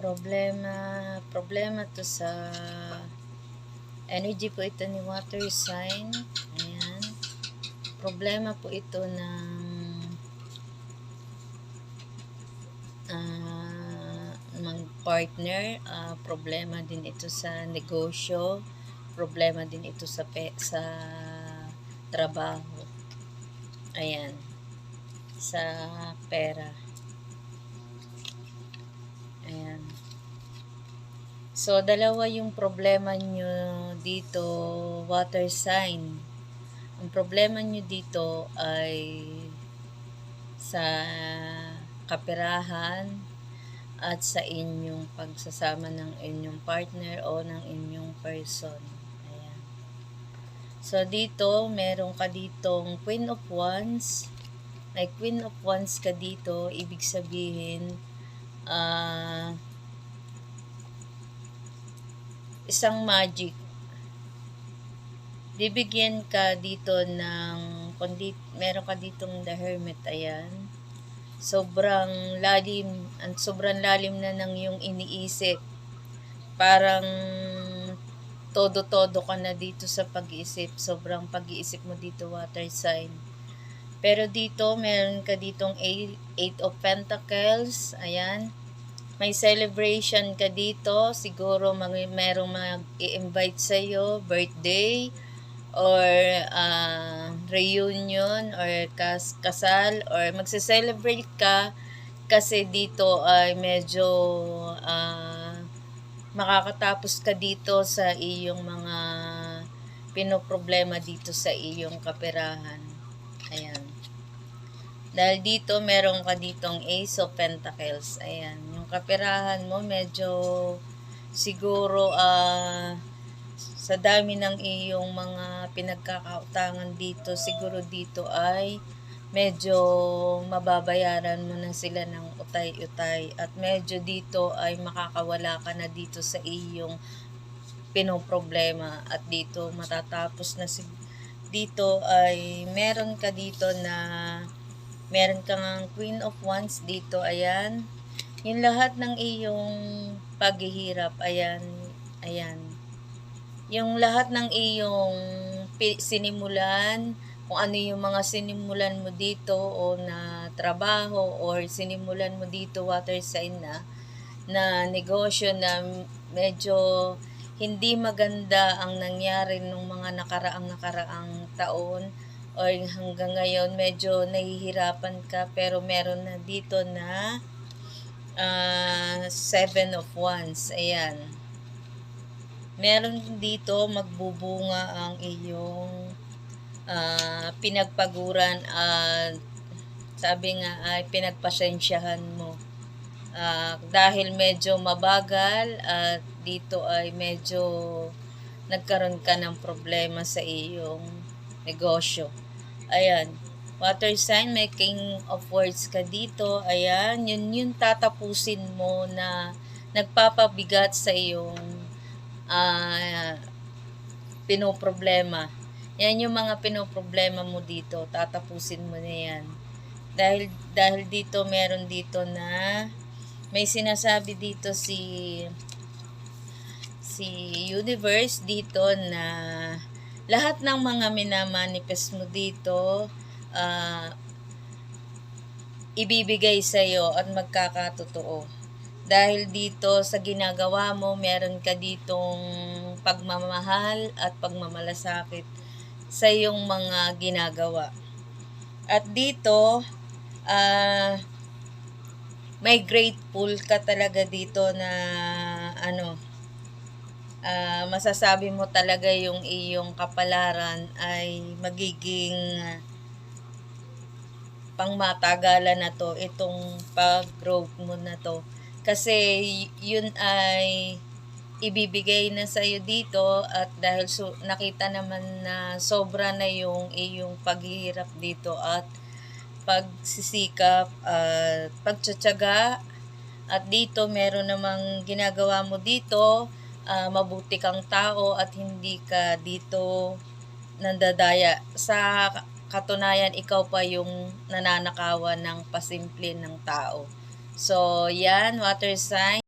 Problema to sa energy po ito ni water sign. Ayan. Problema po ito ng partner. Problema din ito sa negosyo. Problema din ito sa trabaho. Ayan. Sa pera. Ayan. So, dalawa yung problema nyo dito, water sign. Ang problema nyo dito ay sa kaperahan at sa inyong pagsasama ng inyong partner o ng inyong person. Ayan. So, dito, meron ka ditong Queen of Wands. May Queen of Wands ka dito, ibig sabihin, isang magic. Bibigyan ka dito ng, meron ka ditong The Hermit, ayan. Sobrang lalim na ng yung iniisip. Parang todo-todo ka na dito sa pag-iisip. Sobrang pag-iisip mo dito, water sign. Pero dito, meron ka ditong 8 of Pentacles, ayan. May celebration ka dito. Siguro merong mag-i-invite sa'yo, birthday, or reunion, or kasal, or magse-celebrate ka kasi dito ay medyo makakatapos ka dito sa iyong mga pinoproblema dito sa iyong kaperahan. Ayan. Dahil dito, meron ka ditong Ace of Pentacles. Ayan. Yung kaperahan mo, medyo siguro sa dami ng iyong mga pinagkakautangan dito, siguro dito ay medyo mababayaran mo na sila ng utay-utay. At medyo dito ay makakawala ka na dito sa iyong pinoproblema. At dito matatapos na dito ay meron ka dito na meron kang Queen of Wands dito, ayan. Yung lahat ng iyong paghihirap, ayan, ayan. Yung lahat ng iyong sinimulan, kung ano yung mga sinimulan mo dito o na trabaho or sinimulan mo dito, water sign na negosyo na medyo hindi maganda ang nangyari nung mga nakaraang taon or hanggang ngayon medyo nahihirapan ka, pero meron na dito na 7 of Wands. Ayan. Meron dito magbubunga ang iyong pinagpaguran at sabi nga ay pinagpasensyahan mo. Dahil medyo mabagal at dito ay medyo nagkaroon ka ng problema sa iyong negosyo. Ayan. Water sign, may King of Swords ka dito. Ayan. Yun tatapusin mo na nagpapabigat sa iyong pinoproblema. Yan yung mga pinoproblema mo dito. Tatapusin mo na yan. Dahil dito, meron dito na may sinasabi dito si universe dito na lahat ng mga minamanifest mo dito ibibigay sa'yo at magkakatotoo. Dahil dito sa ginagawa mo, meron ka ditong pagmamahal at pagmamalasakit sa iyong mga ginagawa. At dito, may grateful ka talaga dito na masasabi mo talaga yung iyong kapalaran ay magiging pangmatagalan na to, itong pag-growth mo na to. Kasi yun ay ibibigay na sa iyo dito at dahil nakita naman na sobra na yung iyong paghihirap dito at pagsisikap at pagtsatsaga. At dito meron namang ginagawa mo dito, mabuti kang tao at hindi ka dito nandadaya. Sa katunayan, ikaw pa yung nananakawan ng pasimple ng tao. So, yan, water sign.